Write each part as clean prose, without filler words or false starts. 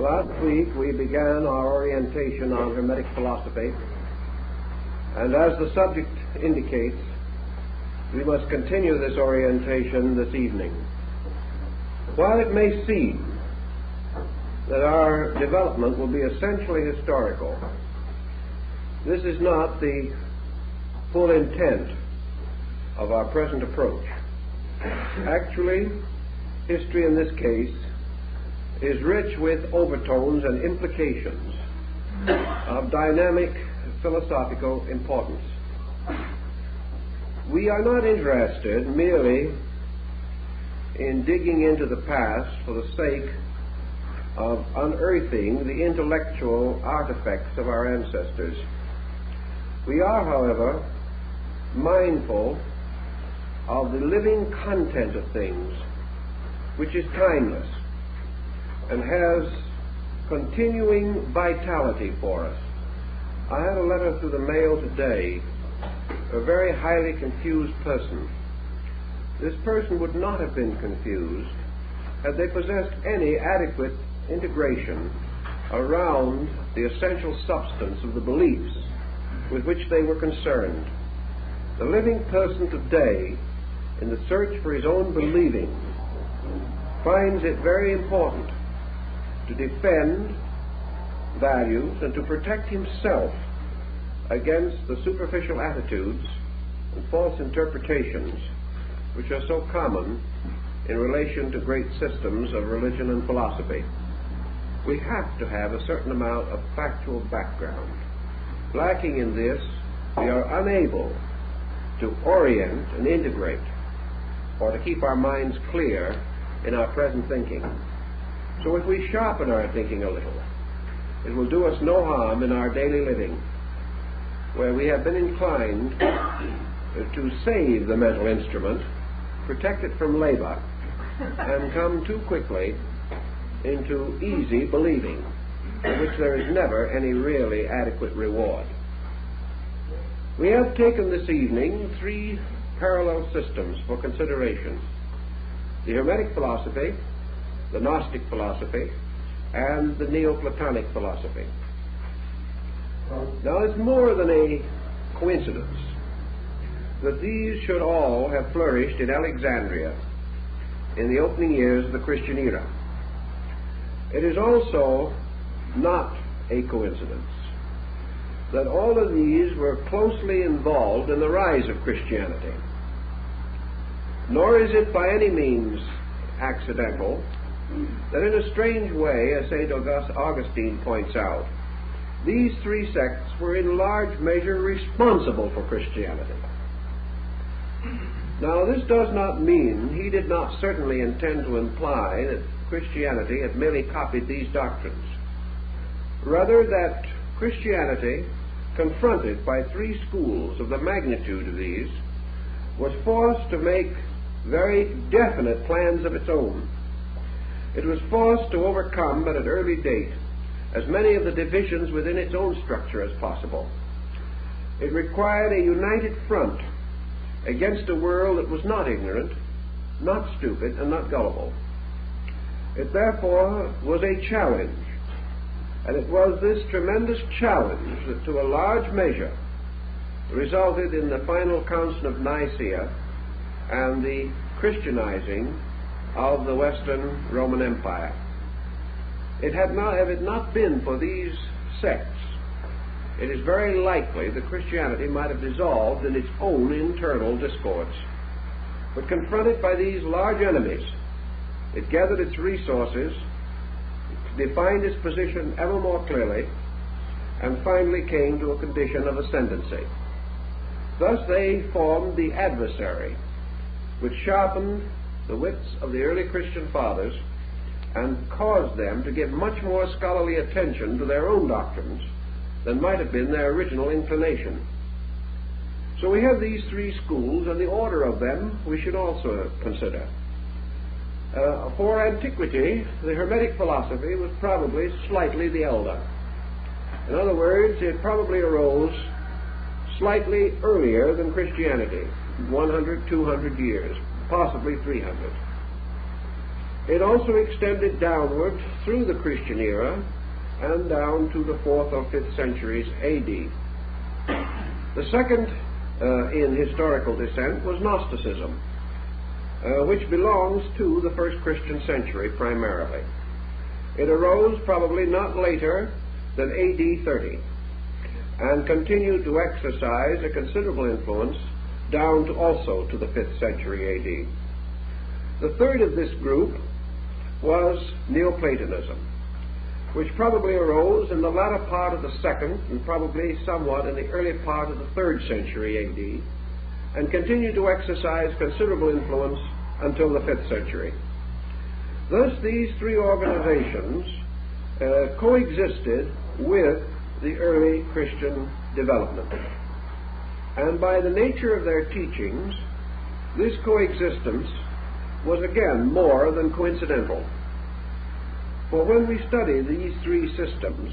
Last week we began our orientation on Hermetic philosophy, and as the subject indicates, we must continue this orientation this evening. While it may seem that our development will be essentially historical, this is not the full intent of our present approach. Actually, history in this case is rich with overtones and implications of dynamic philosophical importance. We are not interested merely in digging into the past for the sake of unearthing the intellectual artifacts of our ancestors. We are, however, mindful of the living content of things, which is timeless and has continuing vitality for us. I had a letter through the mail today, a very highly confused person. This person would not have been confused had they possessed any adequate integration around the essential substance of the beliefs with which they were concerned. The living person today, in the search for his own believing, finds it very important to defend values and to protect himself against the superficial attitudes and false interpretations which are so common in relation to great systems of religion and philosophy. We have to have a certain amount of factual background. Lacking in this, we are unable to orient and integrate or to keep our minds clear in our present thinking. So if we sharpen our thinking a little, it will do us no harm in our daily living, where we have been inclined to save the mental instrument, protect it from labor, and come too quickly into easy believing, for which there is never any really adequate reward. We have taken this evening three parallel systems for consideration: the Hermetic philosophy, the Gnostic philosophy, and the Neoplatonic philosophy. Now, it's more than a coincidence that these should all have flourished in Alexandria in the opening years of the Christian era. It is also not a coincidence that all of these were closely involved in the rise of Christianity. Nor is it by any means accidental that in a strange way, as St. Augustine points out, these three sects were in large measure responsible for Christianity. Now, this does not mean, he did not certainly intend to imply that Christianity had merely copied these doctrines. Rather, that Christianity, confronted by three schools of the magnitude of these, was forced to make very definite plans of its own. It was forced to overcome at an early date as many of the divisions within its own structure as possible. It required a united front against a world that was not ignorant, not stupid, and not gullible. It therefore was a challenge, and it was this tremendous challenge that to a large measure resulted in the final Council of Nicaea and the Christianizing of the Western Roman Empire. Have it not been for these sects, it is very likely that Christianity might have dissolved in its own internal discords. But confronted by these large enemies, it gathered its resources, defined its position ever more clearly, and finally came to a condition of ascendancy. Thus they formed the adversary, which sharpened the wits of the early Christian fathers and caused them to give much more scholarly attention to their own doctrines than might have been their original inclination. So we have these three schools, and the order of them we should also consider. For antiquity, the Hermetic philosophy was probably slightly the elder. In other words, it probably arose slightly earlier than Christianity, 100, 200 years, possibly 300. It also extended downward through the Christian era and down to the 4th or 5th centuries A.D. The second in historical descent was Gnosticism, which belongs to the first Christian century primarily. It arose probably not later than A.D. 30 and continued to exercise a considerable influence down to also to the 5th century A.D. The third of this group was Neoplatonism, which probably arose in the latter part of the 2nd and probably somewhat in the early part of the 3rd century A.D. and continued to exercise considerable influence until the 5th century. Thus, these three organizations coexisted with the early Christian development. And by the nature of their teachings, this coexistence was again more than coincidental. For when we study these three systems,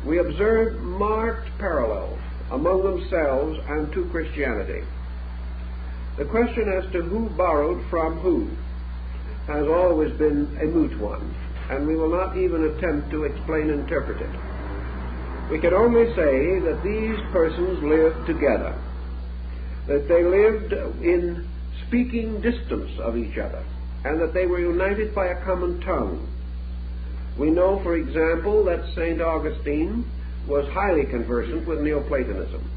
we observe marked parallels among themselves and to Christianity. The question as to who borrowed from who has always been a moot one, and we will not even attempt to explain and interpret it. We can only say that these persons lived together, that they lived in speaking distance of each other, and that they were united by a common tongue. We know, for example, that St. Augustine was highly conversant with Neoplatonism,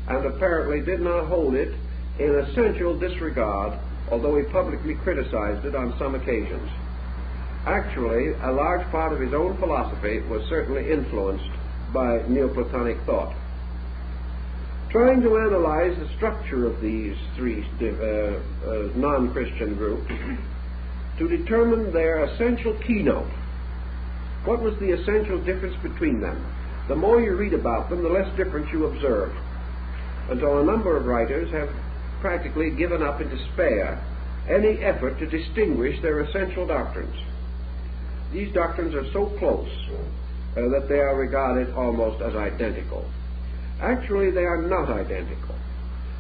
and apparently did not hold it in essential disregard, although he publicly criticized it on some occasions. Actually, a large part of his own philosophy was certainly influenced by Neoplatonic thought. Trying to analyze the structure of these three non-Christian groups to determine their essential keynote, what was the essential difference between them? The more you read about them, the less difference you observe, until a number of writers have practically given up in despair any effort to distinguish their essential doctrines. These doctrines are so close that they are regarded almost as identical. Actually, they are not identical,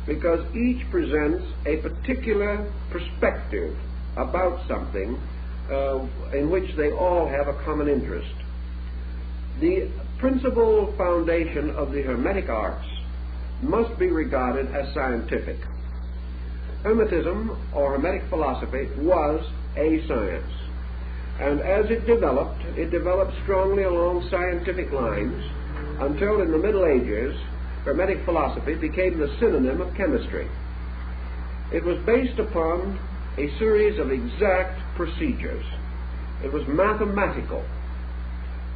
because each presents a particular perspective about something in which they all have a common interest. The principal foundation of the Hermetic arts must be regarded as scientific. Hermetism, or Hermetic philosophy, was a science. And as it developed strongly along scientific lines until in the Middle Ages, Hermetic philosophy became the synonym of chemistry. It was based upon a series of exact procedures. It was mathematical,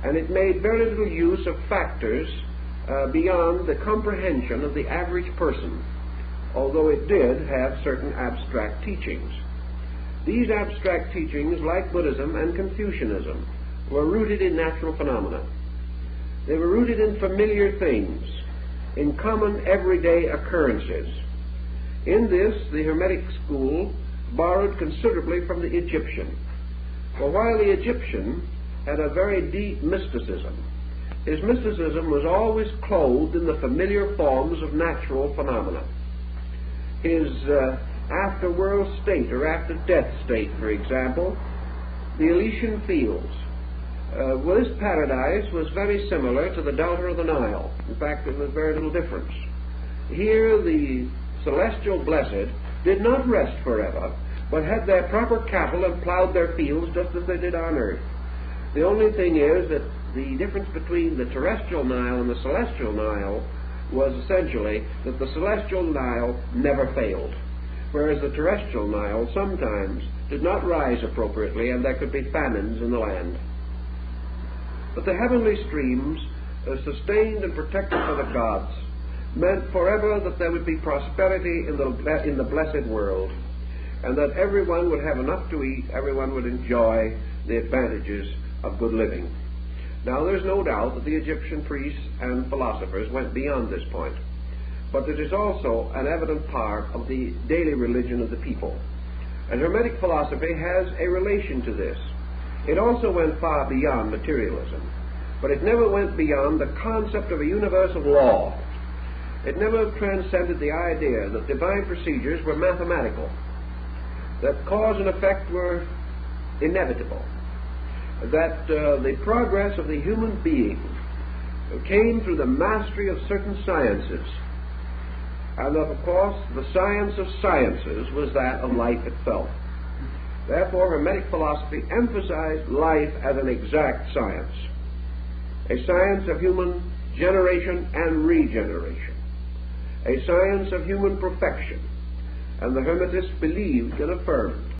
and it made very little use of factors beyond the comprehension of the average person, although it did have certain abstract teachings. These abstract teachings, like Buddhism and Confucianism, were rooted in natural phenomena. They were rooted in familiar things, in common everyday occurrences. In this, the Hermetic school borrowed considerably from the Egyptian. For while the Egyptian had a very deep mysticism, his mysticism was always clothed in the familiar forms of natural phenomena. His after-world state, or after-death state, for example, the Elysian fields. This paradise was very similar to the Delta of the Nile. In fact, there was very little difference. Here, the celestial blessed did not rest forever, but had their proper cattle and plowed their fields just as they did on earth. The only thing is that the difference between the terrestrial Nile and the celestial Nile was essentially that the celestial Nile never failed, whereas the terrestrial Nile sometimes did not rise appropriately, and there could be famines in the land. But the heavenly streams, sustained and protected by the gods, meant forever that there would be prosperity in the blessed world, and that everyone would have enough to eat, everyone would enjoy the advantages of good living. Now, there's no doubt that the Egyptian priests and philosophers went beyond this point, but it is also an evident part of the daily religion of the people. And Hermetic philosophy has a relation to this. It also went far beyond materialism, but it never went beyond the concept of a universal law. It never transcended the idea that divine procedures were mathematical, that cause and effect were inevitable, that the progress of the human being came through the mastery of certain sciences, and that, of course, the science of sciences was that of life itself. Therefore, Hermetic philosophy emphasized life as an exact science, a science of human generation and regeneration, a science of human perfection, and the Hermetists believed and affirmed